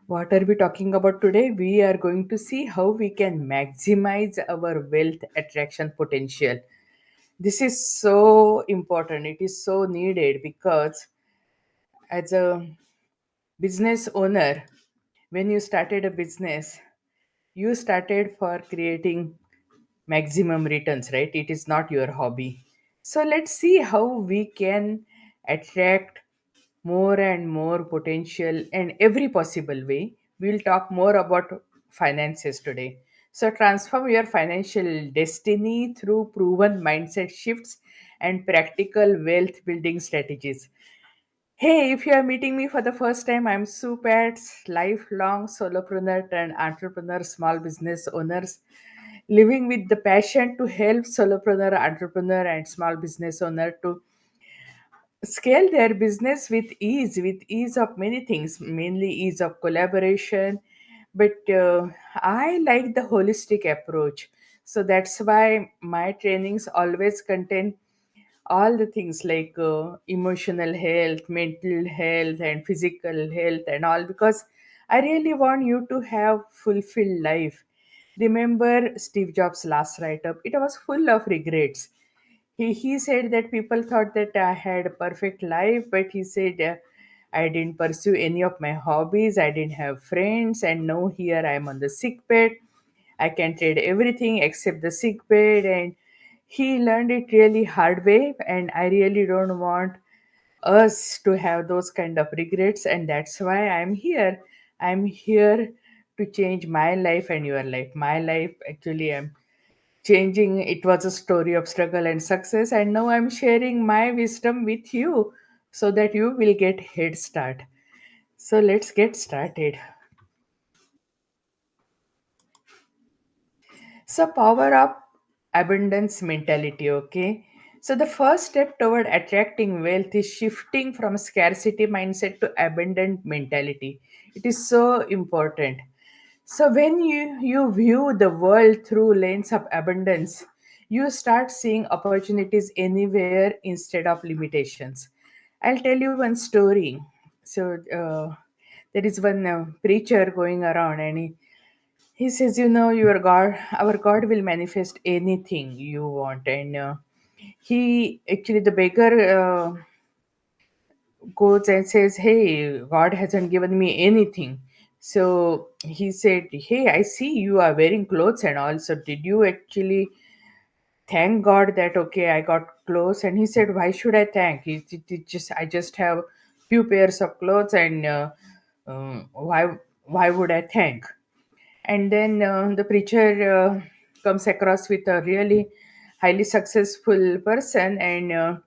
What are we talking about today? We are going to see how we can maximize our wealth attraction potential. This is so important. It is so needed because as a business owner, when you started a business, you started for creating maximum returns, right? It is not your hobby. So let's see how we can attract more and more potential in every possible way. We'll talk more about finances today. So transform your financial destiny through proven mindset shifts and practical wealth building strategies. Hey, if you are meeting me for the first time, I'm Sue Pats, lifelong solopreneur and entrepreneur, small business owners, living with the passion to help solopreneur, entrepreneur, and small business owner to scale their business with ease of many things, mainly ease of collaboration. But I like the holistic approach. So that's why my trainings always contain all the things like emotional health, mental health, and physical health, and all, because I really want you to have fulfilled life. Remember Steve Jobs' last write up? It was full of regrets. He said that people thought that I had a perfect life, but he said I didn't pursue any of my hobbies, I didn't have friends, and now here I am on the sick bed. I can trade everything except the sick bed, and he learned it really hard way. And I really don't want us to have those kind of regrets, and that's why I'm here. I'm here to change my life and your life. My life, actually, I'm changing. It was a story of struggle and success, and now I'm sharing my wisdom with you so that you will get head start. So let's get started. So, power up abundance mentality, okay? So, the first step toward attracting wealth is shifting from scarcity mindset to abundant mentality. It is so important. So, when you view the world through lens of abundance, you start seeing opportunities anywhere instead of limitations. I'll tell you one story. So, there is one preacher going around, and he says, your God, our God will manifest anything you want. And he actually, the beggar goes and says, hey, God hasn't given me anything. So he said, hey, I see you are wearing clothes and all. So did you actually thank God that, okay, I got clothes? And he said, why should I thank? I just have few pairs of clothes, and why would I thank? And then the preacher comes across with a really highly successful person, and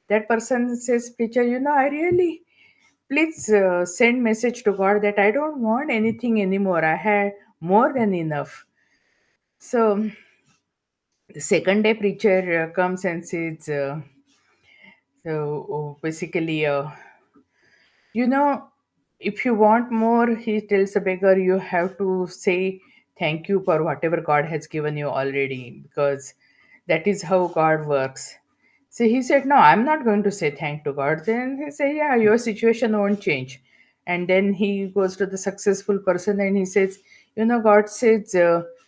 that person says, preacher, I really, please send message to God that I don't want anything anymore, I had more than enough. So the second day preacher comes and says, basically, you know, if you want more, he tells the beggar, you have to say thank you for whatever God has given you already, because that is how God works. So he said, no, I'm not going to say thank to God. Then he said, yeah, your situation won't change. And then he goes to the successful person and he says, God says,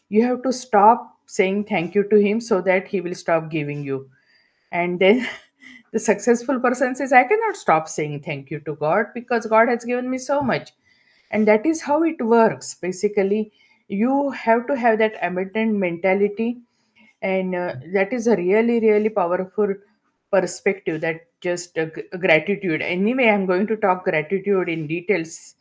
you have to stop saying thank you to him so that he will stop giving you. And then the successful person says, I cannot stop saying thank you to God because God has given me so much. And that is how it works. Basically, you have to have that abundant mentality. And that is a really, really powerful perspective, that just gratitude. Anyway, I'm going to talk gratitude in details,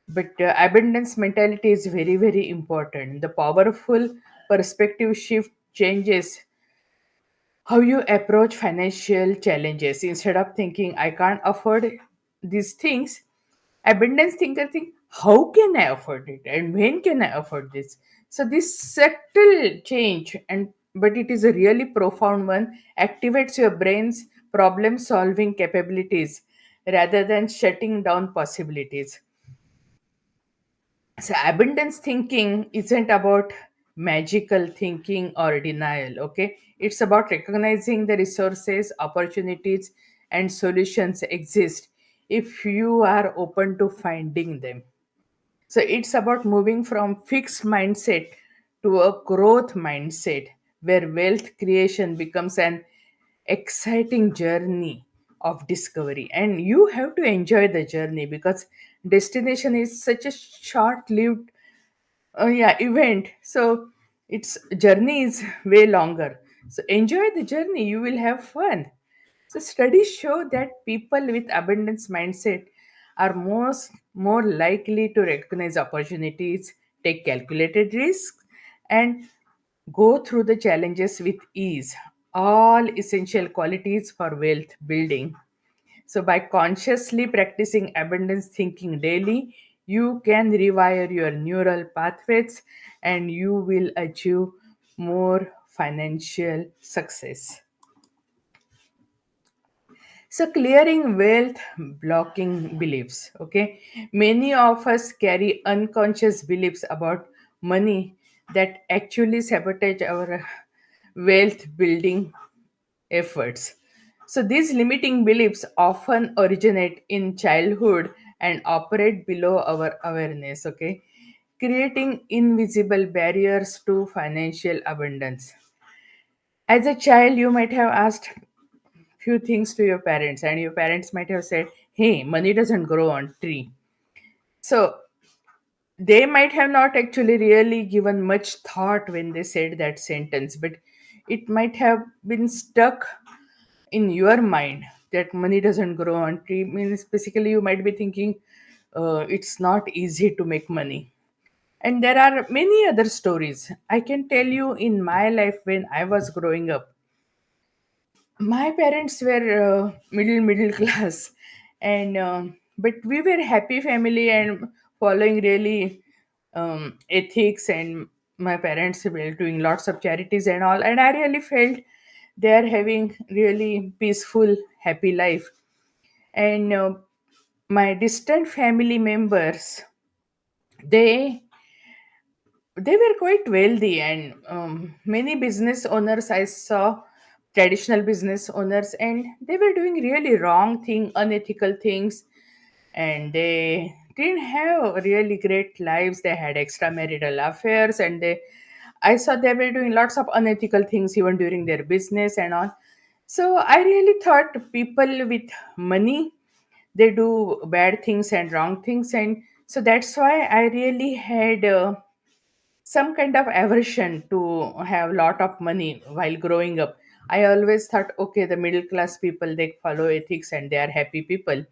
but abundance mentality is very, very important. The powerful perspective shift changes how you approach financial challenges. Instead of thinking I can't afford these things, abundance thinker think, how can I afford it and when can I afford this? So this subtle change, and but it is a really profound one, activates your brain's problem solving capabilities rather than shutting down possibilities. So abundance thinking isn't about magical thinking or denial, okay? It's about recognizing the resources, opportunities, and solutions exist if you are open to finding them. So it's about moving from fixed mindset to a growth mindset where wealth creation becomes an exciting journey of discovery, and you have to enjoy the journey because destination is such a short lived yeah, event. So its journey is way longer. So enjoy the journey, you will have fun. So studies show that people with abundance mindset are more likely to recognize opportunities, take calculated risks, and go through the challenges with ease. All essential qualities for wealth building. So, by consciously practicing abundance thinking daily, you can rewire your neural pathways and you will achieve more financial success. So, clearing wealth blocking beliefs. Okay, many of us carry unconscious beliefs about money that actually sabotage our wealth building efforts. So, these limiting beliefs often originate in childhood and operate below our awareness, okay, creating invisible barriers to financial abundance. As a child, you might have asked few things to your parents, and your parents might have said, "Hey, money doesn't grow on tree." So, they might have not actually really given much thought when they said that sentence, but it might have been stuck in your mind that money doesn't grow on tree. Means basically you might be thinking it's not easy to make money. And there are many other stories I can tell you in my life. When I was growing up, my parents were middle class, and but we were happy family and following really ethics, and my parents were doing lots of charities and all, and I really felt they are having really peaceful happy life. And my distant family members, they they were quite wealthy, and many business owners I saw, traditional business owners, and they were doing really wrong thing, unethical things, and they didn't have really great lives. They had extramarital affairs, and they, I saw they were doing lots of unethical things even during their business and all. So I really thought people with money, they do bad things and wrong things, and so that's why I really had some kind of aversion to have lot of money while growing up. I always thought, okay, the middle class people, they follow ethics and they are happy people.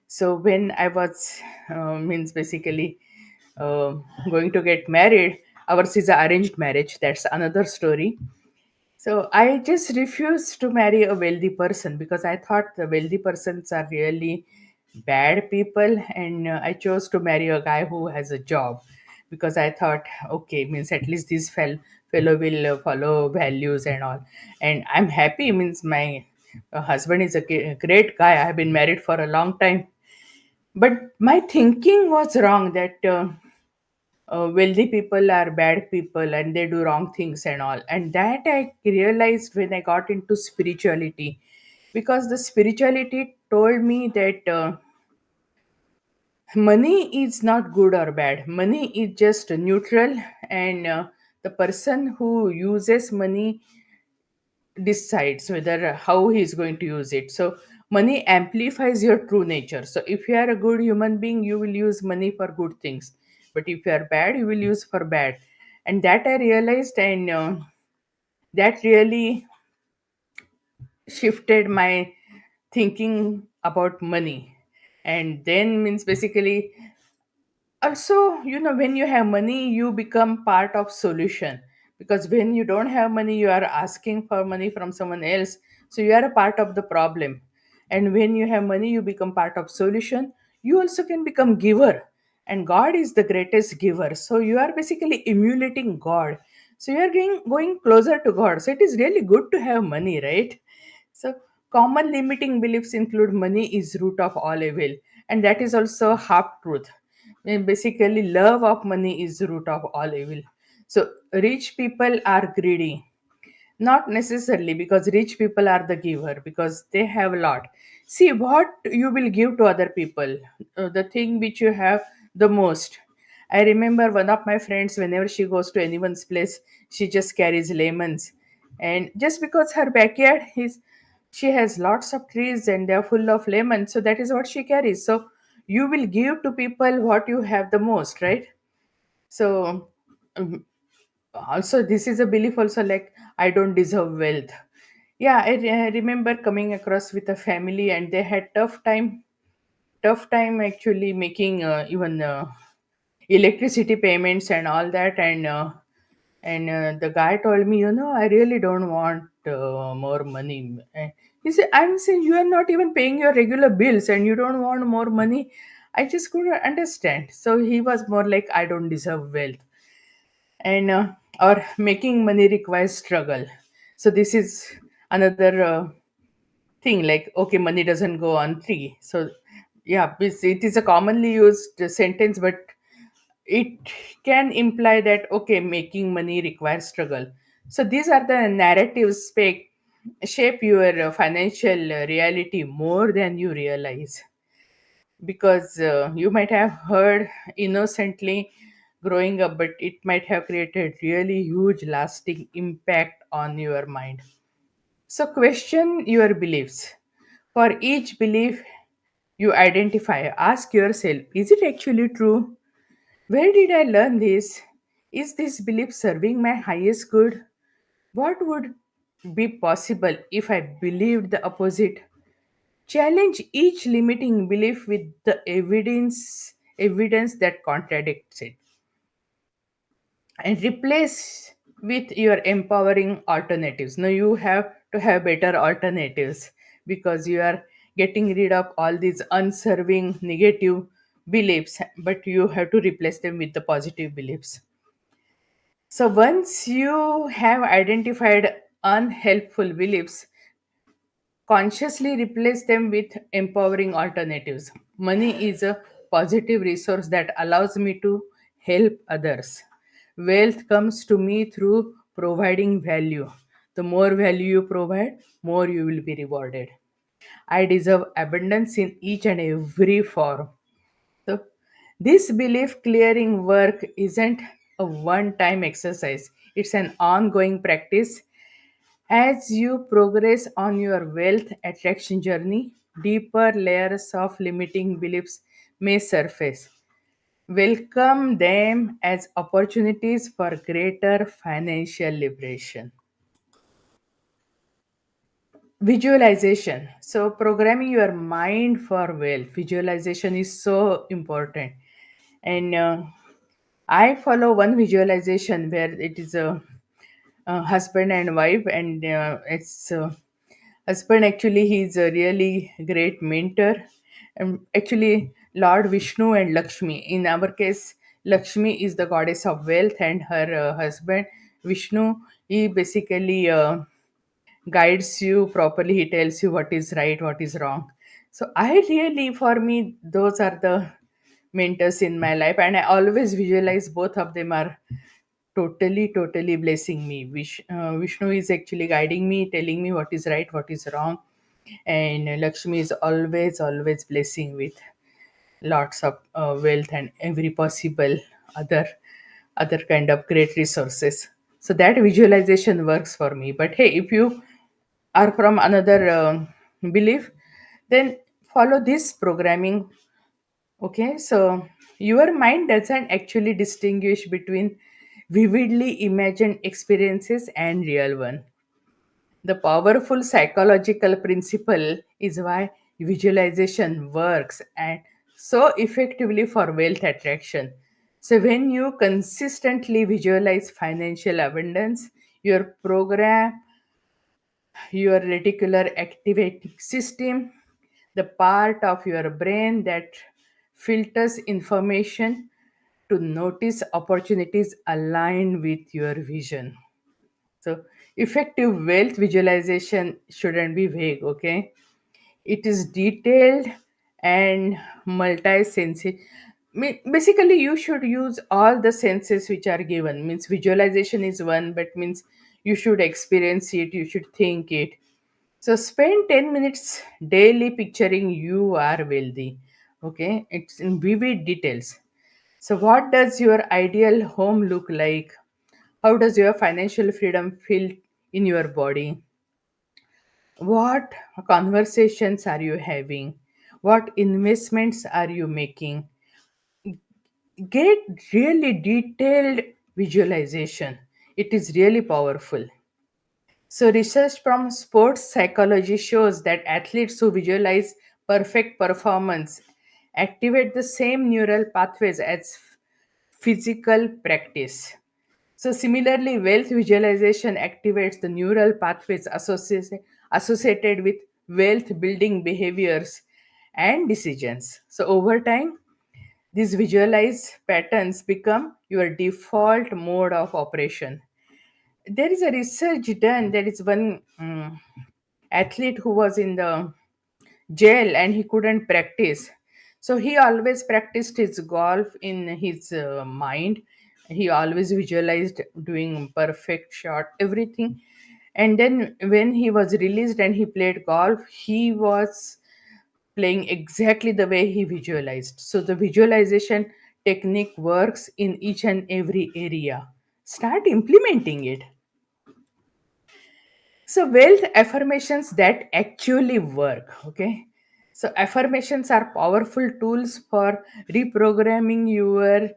So when I was means basically uh, going to get married, ours is a arranged marriage, that's another story. So I just refused to marry a wealthy person because I thought the wealthy persons are really bad people, and I chose to marry a guy who has a job because I thought, okay, means at least this fellow will follow values and all, and I'm happy. Means my husband is a great guy. I have been married for a long time, but my thinking was wrong that. Wealthy people are bad people and they do wrong things and all, and that I realized when I got into spirituality, because the spirituality told me that money is not good or bad, money is just neutral, and the person who uses money decides whether how he is going to use it. So money amplifies your true nature. So if you are a good human being, you will use money for good things, but if you are bad, you will use for bad. And that I realized, and that really shifted my thinking about money. And then means basically, also, when you have money, you become part of solution, because when you don't have money, you are asking for money from someone else, so you are a part of the problem. And when you have money, you become part of solution. You also can become giver, and God is the greatest giver, so you are basically emulating God. So you are going closer to God. So it is really good to have money, right? So, common limiting beliefs include money is root of all evil, and that is also half truth. Basically, love of money is root of all evil. So, rich people are greedy, not necessarily, because rich people are the giver because they have a lot. See what you will give to other people, the thing which you have the most. I remember one of my friends, whenever she goes to anyone's place, she just carries lemons. And just because her backyard is, she has lots of trees and they're full of lemons, so that is what she carries. So you will give to people what you have the most, right? So um, also this is a belief also, like I don't deserve wealth. Yeah, I remember coming across with a family and they had tough time actually making even electricity payments and all that. And the guy told me, I really don't want more money. And he said, I'm saying you are not even paying your regular bills and you don't want more money. I just couldn't understand. So he was more like, I don't deserve wealth. And or making money requires struggle. So this is another thing, like, okay, money doesn't go on tree. So yeah, it is a commonly used sentence, but it can imply that, okay, making money requires struggle. So these are the narratives shape your financial reality more than you realize, because you might have heard innocently growing up, but it might have created really huge lasting impact on your mind. So question your beliefs. For each belief you identify, ask yourself, is it actually true? Where did I learn this? Is this belief serving my highest good? What would be possible if I believed the opposite? Challenge each limiting belief with the evidence that contradicts it, and replace with your empowering alternatives. Now you have to have better alternatives, because you are getting rid of all these unserving negative beliefs, but you have to replace them with the positive beliefs. So once you have identified unhelpful beliefs, consciously replace them with empowering alternatives. Money is a positive resource that allows me to help others. Wealth comes to me through providing value. The more value you provide, more you will be rewarded. I deserve abundance in each and every form. So, this belief clearing work isn't a one time exercise, it's an ongoing practice. As you progress on your wealth attraction journey, deeper layers of limiting beliefs may surface. Welcome them as opportunities for greater financial liberation. Visualization. So, programming your mind for wealth. Visualization is so important. And I follow one visualization where it is a husband and wife, and it's husband, actually he's a really great mentor. And actually Lord Vishnu and Lakshmi, in our case Lakshmi is the goddess of wealth, and her husband Vishnu, he basically guides you properly. He tells you what is right, what is wrong. So I really, for me, those are the mentors in my life, and I always visualize both of them are totally blessing me. Vishnu is actually guiding me, telling me what is right, what is wrong, and Lakshmi is always blessing with lots of wealth and every possible other other kind of great resources. So that visualization works for me. But hey, if you are from another belief, then follow this programming. Okay, so your mind doesn't actually distinguish between vividly imagined experiences and real one. The powerful psychological principle is why visualization works and so effectively for wealth attraction. So when you consistently visualize financial abundance, your program, your reticular activating system, the part of your brain that filters information to notice opportunities aligned with your vision. So, effective wealth visualization shouldn't be vague, okay? It is detailed and multi-sensory. Basically, you should use all the senses which are given. Means visualization is one, but means you should experience it, you should think it. So spend 10 minutes daily picturing you are wealthy. Okay, it's in vivid details. So what does your ideal home look like? How does your financial freedom feel in your body? What conversations are you having? What investments are you making? Get really detailed visualization. It is really powerful. So, research from sports psychology shows that athletes who visualize perfect performance activate the same neural pathways as physical practice. So, similarly, wealth visualization activates the neural pathways associated with wealth building behaviors and decisions. So, over time, these visualized patterns become your default mode of operation. There is a research done. There is one athlete who was in the jail and he couldn't practice. So he always practiced his golf in his mind. He always visualized doing perfect shot, everything. And then when he was released and he played golf, he was playing exactly the way he visualized. So the visualization technique works in each and every area. Start implementing it. So, wealth affirmations that actually work. Okay. So, affirmations are powerful tools for reprogramming your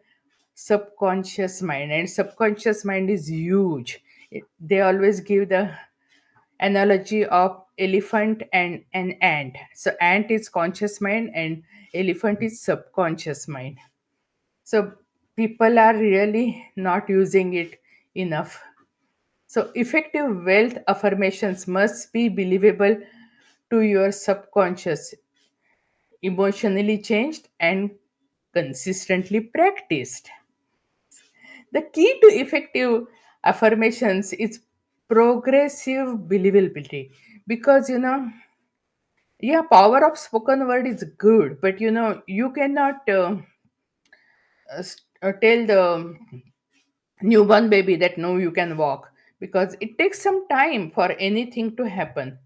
subconscious mind, and subconscious mind is huge. They always give the analogy of elephant and an ant. So, ant is conscious mind, and elephant is subconscious mind. So, people are really not using it enough. So, effective wealth affirmations must be believable to your subconscious, emotionally changed, and consistently practiced. The key to effective affirmations is progressive believability, because yeah, power of spoken word is good, but you cannot tell the newborn baby that no, you can walk, because it takes some time for anything to happen.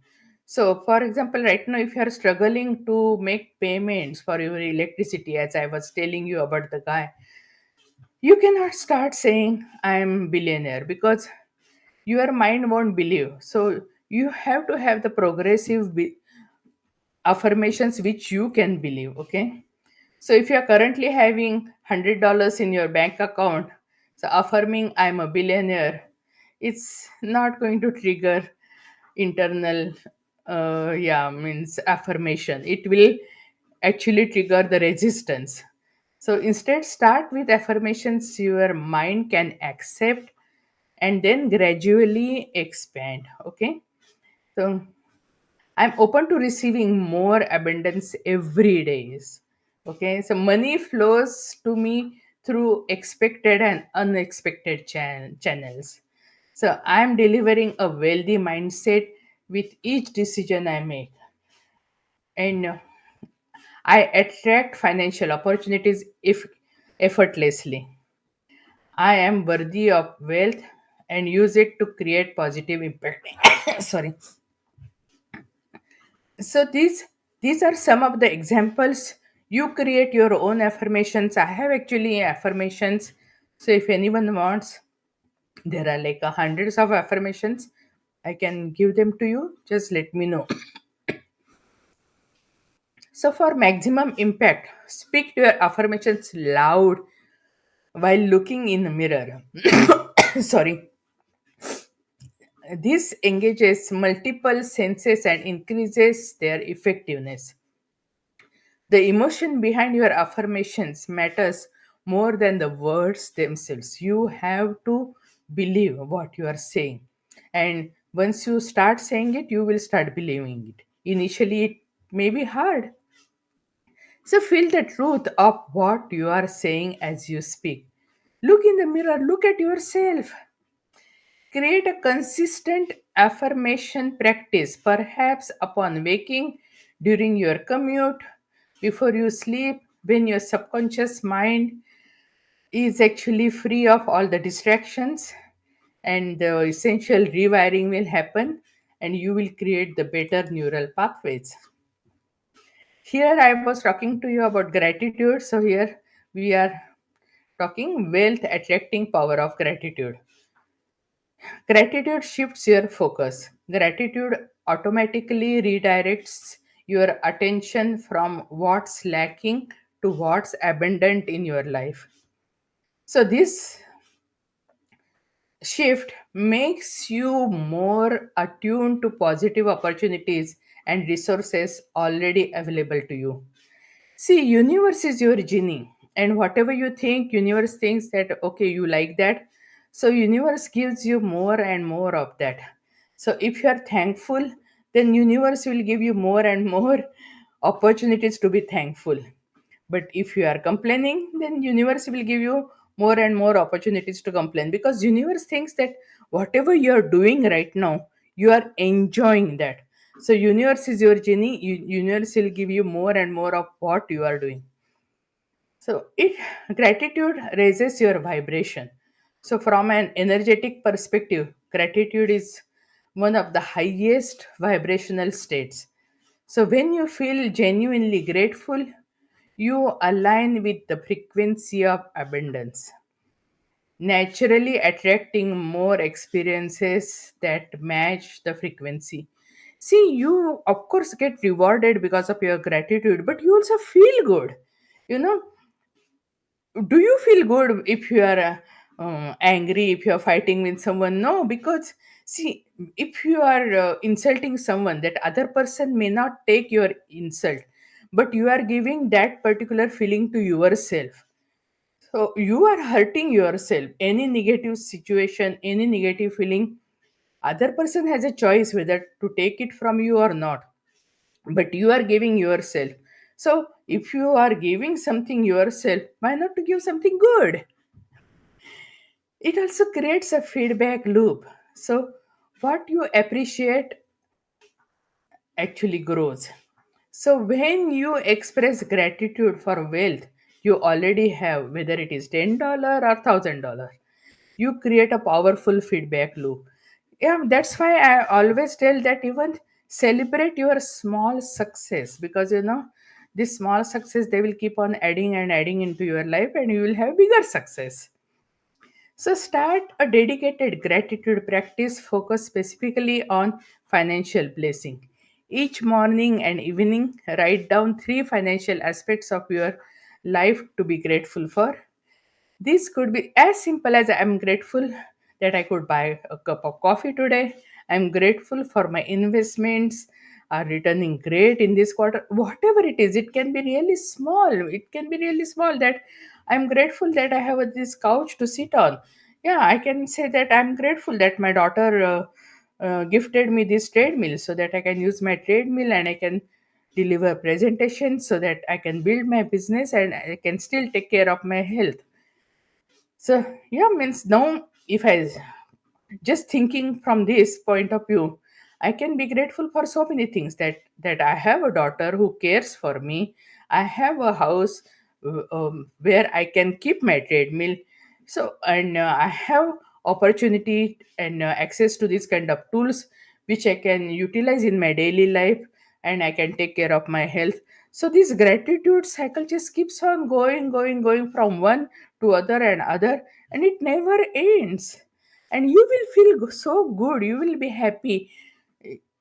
So for example, right now, if you are struggling to make payments for your electricity, as I was telling you about the guy, you cannot start saying I am billionaire, because your mind won't believe. So you have to have the progressive affirmations which you can believe. Okay. So if you are currently having $100 in your bank account, so affirming I'm a billionaire, it's not going to trigger internal, yeah, means affirmation. It will actually trigger the resistance. So instead, start with affirmations your mind can accept, and then gradually expand. Okay. So I'm open to receiving more abundance every day. Okay, so money flows to me through expected and unexpected channels. So I'm delivering a wealthy mindset with each decision I make, and I attract financial opportunities if effortlessly. I am worthy of wealth and use it to create positive impact. Sorry. So these are some of the examples. You create your own affirmations. I have actually affirmations. So if anyone wants, there are like hundreds of affirmations. I can give them to you. Just let me know. So for maximum impact, speak to your affirmations loud while looking in the mirror. Sorry. This engages multiple senses and increases their effectiveness. The emotion behind your affirmations matters more than the words themselves. You have to believe what you are saying. And once you start saying it, you will start believing it. Initially, it may be hard. So, feel the truth of what you are saying as you speak. Look in the mirror, look at yourself. Create a consistent affirmation practice, perhaps upon waking, during your commute, before you sleep, when your subconscious mind is actually free of all the distractions, and the essential rewiring will happen, and you will create the better neural pathways. Here I was talking to you about gratitude, so here we are talking wealth attracting power of gratitude. Gratitude shifts your focus. Gratitude automatically redirects your attention from what's lacking to what's abundant in your life. So, this shift makes you more attuned to positive opportunities and resources already available to you. See, universe is your genie, and whatever you think, universe thinks that okay, you like that. So universe gives you more and more of that. So if you are thankful, then universe will give you more and more opportunities to be thankful. But if you are complaining, then universe will give you more and more opportunities to complain, because universe thinks that whatever you are doing right now, you are enjoying that. So universe is your genie. Universe will give you more and more of what you are doing. So it gratitude raises your vibration. So from an energetic perspective, gratitude is one of the highest vibrational states. So when you feel genuinely grateful, you align with the frequency of abundance, naturally attracting more experiences that match the frequency. See, you of course get rewarded because of your gratitude, but you also feel good. You know, do you feel good if you are angry, if you are fighting with someone? No, because see, if you are insulting someone, that other person may not take your insult, but you are giving that particular feeling to yourself. So you are hurting yourself. Any negative situation, any negative feeling, other person has a choice whether to take it from you or not, but you are giving yourself. So if you are giving something yourself, why not to give something good? It also creates a feedback loop. So what you appreciate actually grows. So when you express gratitude for wealth you already have, whether it is $10 or $1,000, you create a powerful feedback loop. Yeah, that's why I always tell that even celebrate your small success, because this small success they will keep on adding and adding into your life and you will have bigger success. So start a dedicated gratitude practice focused specifically on financial blessing. Each morning and evening, write down three financial aspects of your life to be grateful for. This could be as simple as I'm grateful that I could buy a cup of coffee today. I'm grateful for my investments are returning great in this quarter. Whatever it is, it can be really small. It can be really small that I'm grateful that I have this couch to sit on. Yeah, I can say that I'm grateful that my daughter gifted me this treadmill so that I can use my treadmill and I can deliver presentations so that I can build my business and I can still take care of my health. So yeah, means now if I just thinking from this point of view, I can be grateful for so many things, that I have a daughter who cares for me. I have a house where I can keep my treadmill. So and I have opportunity and access to these kind of tools which I can utilize in my daily life, and I can take care of my health. So this gratitude cycle just keeps on going from one to other and other, and it never ends. And you will feel so good, you will be happy.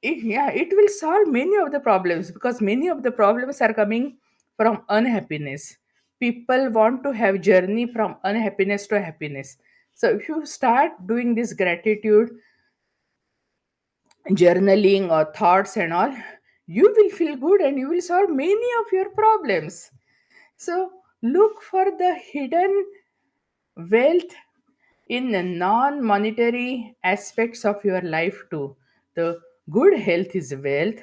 Yeah, it will solve many of the problems, because many of the problems are coming from unhappiness. People want to have journey from unhappiness to happiness. So if you start doing this gratitude journaling or thoughts and all, you will feel good and you will solve many of your problems. So look for the hidden wealth in the non-monetary aspects of your life too. The good health is wealth,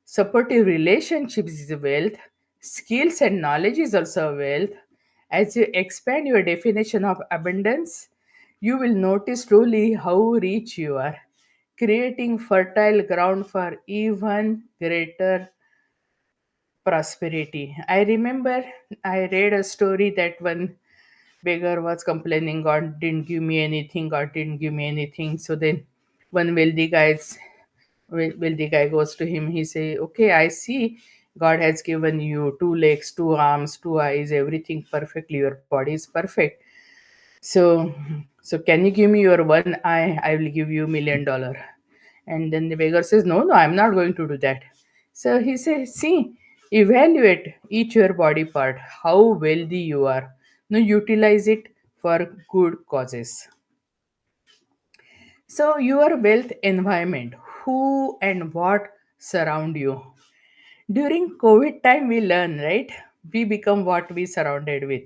supportive relationships is wealth, skills and knowledge is also wealth. As you expand your definition of abundance, you will notice truly how rich you are, creating fertile ground for even greater prosperity. I remember I read a story that one beggar was complaining, God didn't give me anything, God didn't give me anything. So then one wealthy guy goes to him. He say, okay, I see God has given you two legs, two arms, two eyes, everything perfectly. Your body is perfect. So can you give me your one eye? I will give you $1 million. And then the beggar says, no, no, I'm not going to do that. So he says, see, evaluate each your body part, how wealthy you are. Now utilize it for good causes. So your wealth environment, who and what surround you. During COVID time, we learn, right? We become what we surrounded with.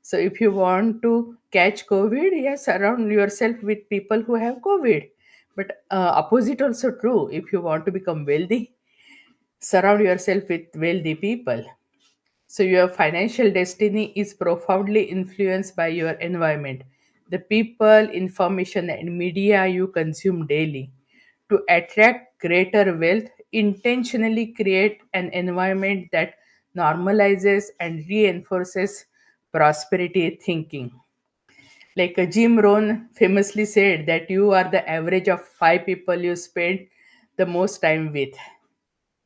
So if you want to catch COVID, yes, surround yourself with people who have COVID. But opposite also true. If you want to become wealthy, surround yourself with wealthy people. So, your financial destiny is profoundly influenced by your environment, the people, information, and media you consume daily. To attract greater wealth, intentionally create an environment that normalizes and reinforces prosperity thinking. Like Jim Rohn famously said that you are the average of five people you spend the most time with.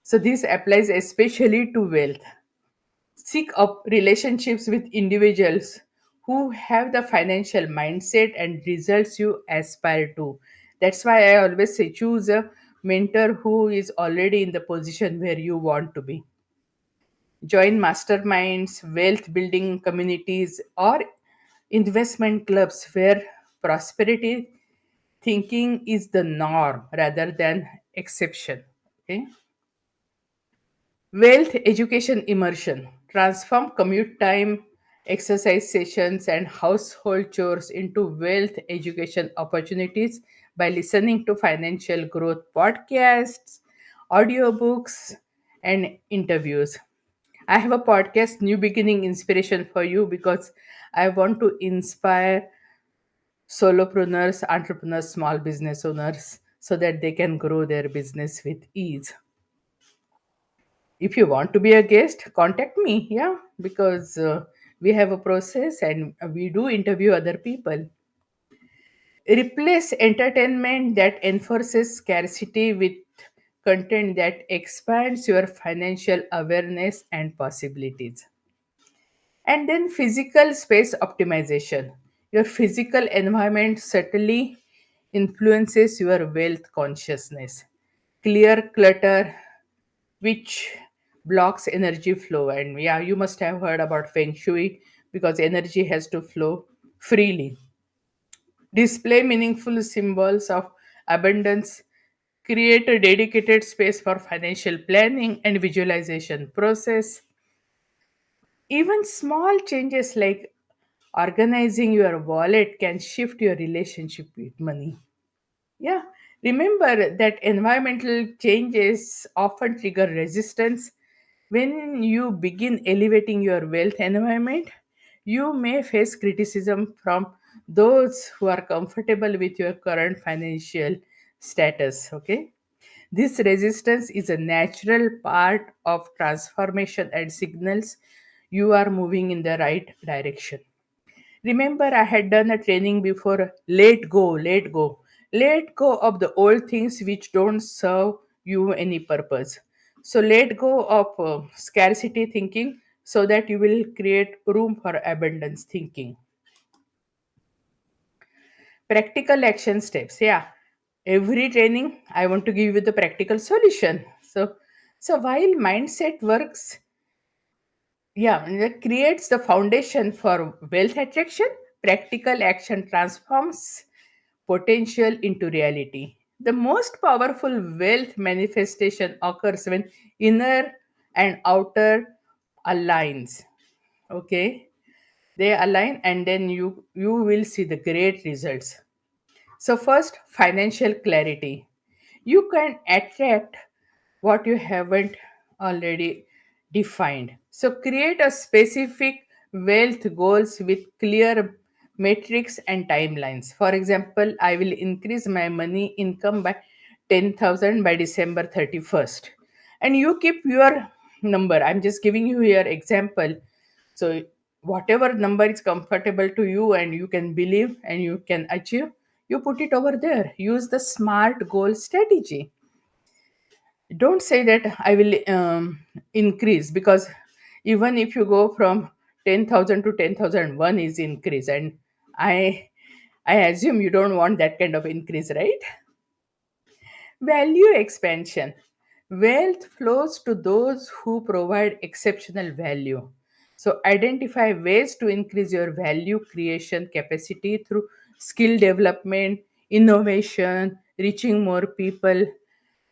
So, this applies especially to wealth. Seek up relationships with individuals who have the financial mindset and results you aspire to. That's why I always say choose a mentor who is already in the position where you want to be. Join masterminds, wealth building communities, or investment clubs where prosperity thinking is the norm rather than exception. Okay. Wealth education immersion. Transform commute time, exercise sessions, and household chores into wealth education opportunities by listening to financial growth podcasts, audiobooks, and interviews. I have a podcast, New Beginning Inspiration for you, because I want to inspire solopreneurs, entrepreneurs, small business owners so that they can grow their business with ease. If you want to be a guest, contact me. Yeah, because we have a process and we do interview other people. Replace entertainment that enforces scarcity with content that expands your financial awareness and possibilities. And then physical space optimization. Your physical environment certainly influences your wealth consciousness. Clear clutter, which blocks energy flow. And yeah, you must have heard about feng shui because energy has to flow freely. Display meaningful symbols of abundance. Create a dedicated space for financial planning and visualization process. Even small changes like organizing your wallet can shift your relationship with money. Yeah, remember that environmental changes often trigger resistance. When you begin elevating your wealth environment, you may face criticism from those who are comfortable with your current financial status. Okay, this resistance is a natural part of transformation and signals you are moving in the right direction. Remember, I had done a training before. Let go of the old things which don't serve you any purpose. So, let go of scarcity thinking so that you will create room for abundance thinking. Practical action steps. Yeah, every training, I want to give you the practical solution. So while mindset works, yeah, and that creates the foundation for wealth attraction. Practical action transforms potential into reality. The most powerful wealth manifestation occurs when inner and outer aligns. Okay, they align, and then you will see the great results. So first, financial clarity. You can attract what you haven't already defined. So create a specific wealth goals with clear metrics and timelines. For example, I will increase my money income by 10,000 by December 31st. And you keep your number. I'm just giving you your example. So whatever number is comfortable to you and you can believe and you can achieve, you put it over there. Use the smart goal strategy. Don't say that I will increase, because even if you go from 10,000 to 10,001 is increase, and I assume you don't want that kind of increase, right? Value expansion. Wealth flows to those who provide exceptional value. So, identify ways to increase your value creation capacity through skill development, innovation, reaching more people.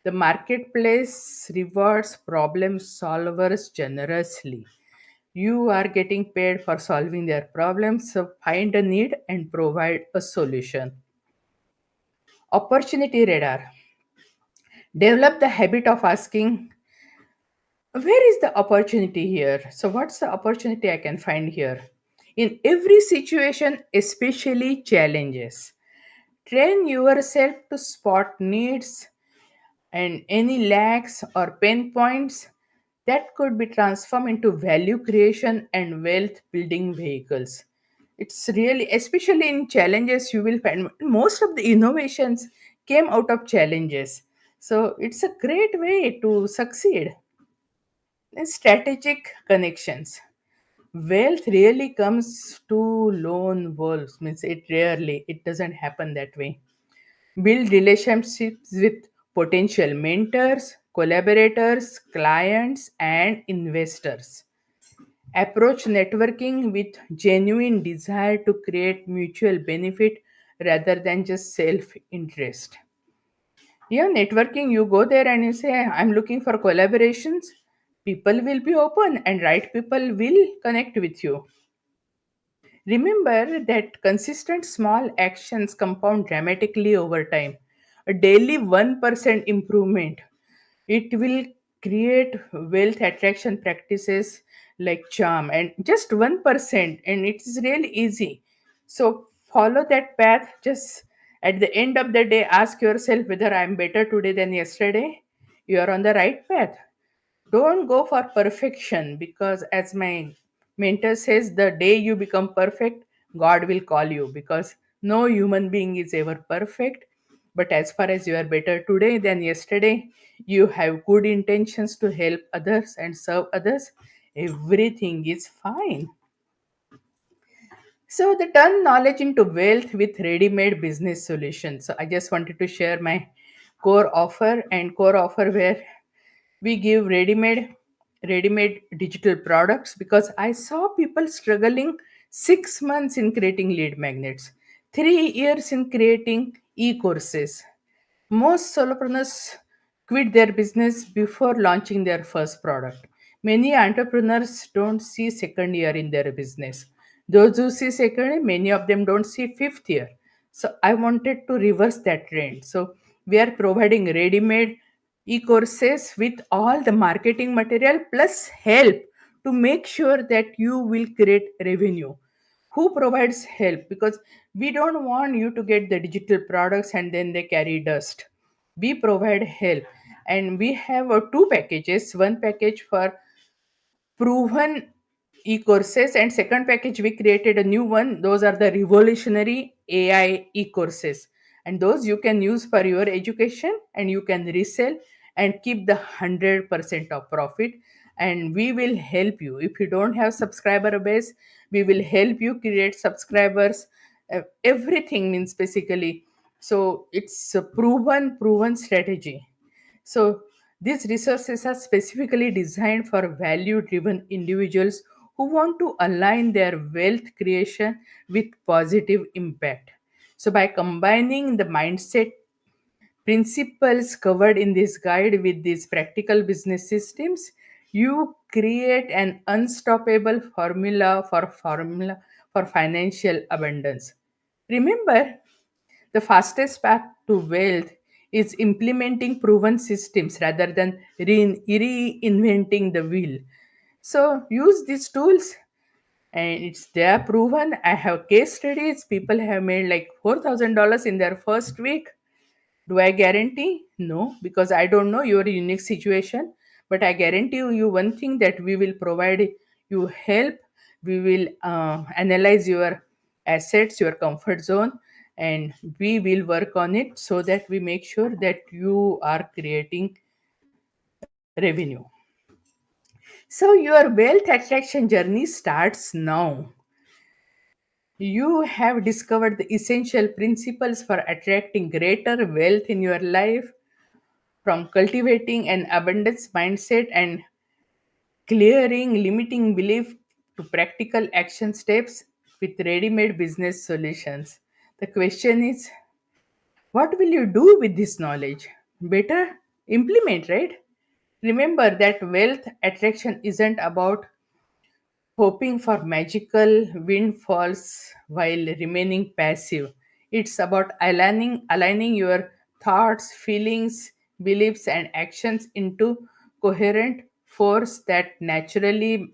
The marketplace rewards problem solvers generously. You are getting paid for solving their problems, so find a need and provide a solution. Opportunity radar. Develop the habit of asking, where is the opportunity here? So, what's the opportunity I can find here? In every situation, especially challenges, train yourself to spot needs and any lacks or pain points that could be transformed into value creation and wealth building vehicles. It's really, especially in challenges, you will find most of the innovations came out of challenges. So it's a great way to succeed. And strategic connections. Wealth really comes to lone wolves, means it doesn't happen that way. Build relationships with potential mentors, collaborators, clients, and investors. Approach networking with genuine desire to create mutual benefit rather than just self interest. Yeah, networking, you go there and you say, I'm looking for collaborations. People will be open and right people will connect with you. Remember that consistent small actions compound dramatically over time. A daily 1% improvement, it will create wealth attraction practices like charm, and just 1%, and it is really easy. So follow that path. Just at the end of the day, ask yourself whether I'm better today than yesterday. You are on the right path. Don't go for perfection, because as my mentor says, the day you become perfect, God will call you, because no human being is ever perfect. But as far as you are better today than yesterday, you have good intentions to help others and serve others, everything is fine. So the turn knowledge into wealth with ready-made business solutions. So I just wanted to share my core offer where we give ready-made digital products, because I saw people struggling 6 months in creating lead magnets, 3 years in creating e-courses. Most solopreneurs quit their business before launching their first product. Many entrepreneurs don't see second year in their business. Those who see second year, many of them don't see fifth year. So I wanted to reverse that trend. So we are providing ready-made e-courses with all the marketing material plus help to make sure that you will create revenue. Who provides help? Because we don't want you to get the digital products and then they carry dust. We provide help, and we have two packages. One package for proven e-courses, and second package we created a new one. Those are the revolutionary AI e-courses, and those you can use for your education and you can resell and keep the 100% of profit. And we will help you. If you don't have subscriber base, we will help you create subscribers. Everything means basically, so it's a proven strategy. So, these resources are specifically designed for value driven individuals who want to align their wealth creation with positive impact. So, by combining the mindset principles covered in this guide with these practical business systems, you create an unstoppable formula for financial abundance. Remember, the fastest path to wealth is implementing proven systems rather than reinventing the wheel. So use these tools, and it's they are proven. I have case studies. People have made like $4,000 in their first week. Do I guarantee? No, because I don't know your unique situation. But I guarantee you one thing, that we will provide you help. We will analyze your assets, your comfort zone, and we will work on it so that we make sure that you are creating revenue. So your wealth attraction journey starts now. You have discovered the essential principles for attracting greater wealth in your life, from cultivating an abundance mindset and clearing limiting belief to practical action steps with ready made business solutions. The question is, what will you do with this knowledge? Better implement, right? Remember that wealth attraction isn't about hoping for magical windfalls while remaining passive. It's about aligning your thoughts, feelings, beliefs, and actions into coherent force that naturally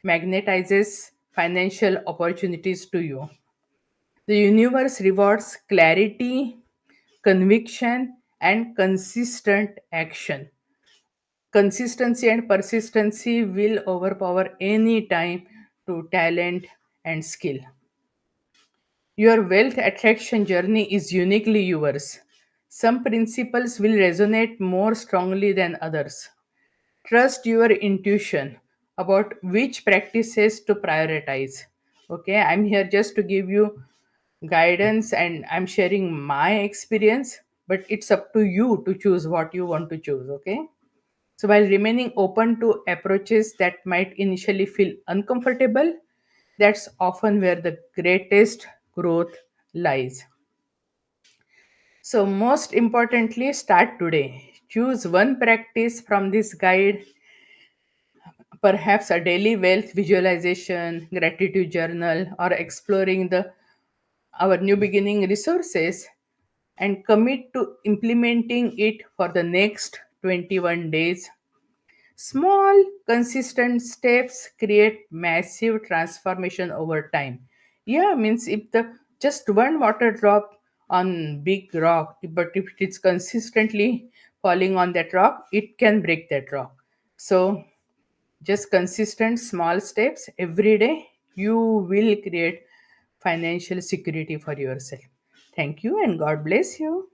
magnetizes financial opportunities to you. The universe rewards clarity, conviction, and consistent action. Consistency and persistency will overpower any time to talent and skill. Your wealth attraction journey is uniquely yours. Some principles will resonate more strongly than others. Trust your intuition about which practices to prioritize. Okay, I'm here just to give you guidance and I'm sharing my experience, but it's up to you to choose what you want to choose. Okay, so while remaining open to approaches that might initially feel uncomfortable, that's often where the greatest growth lies. So, most importantly, start today. Choose one practice from this guide, perhaps a daily wealth visualization, gratitude journal, or exploring the our new beginning resources, and commit to implementing it for the next 21 days. Small, consistent steps create massive transformation over time. Yeah, means if the just one water drop on big rock, but if it's consistently falling on that rock, it can break that rock. So just consistent small steps every day, you will create financial security for yourself. Thank you and God bless you.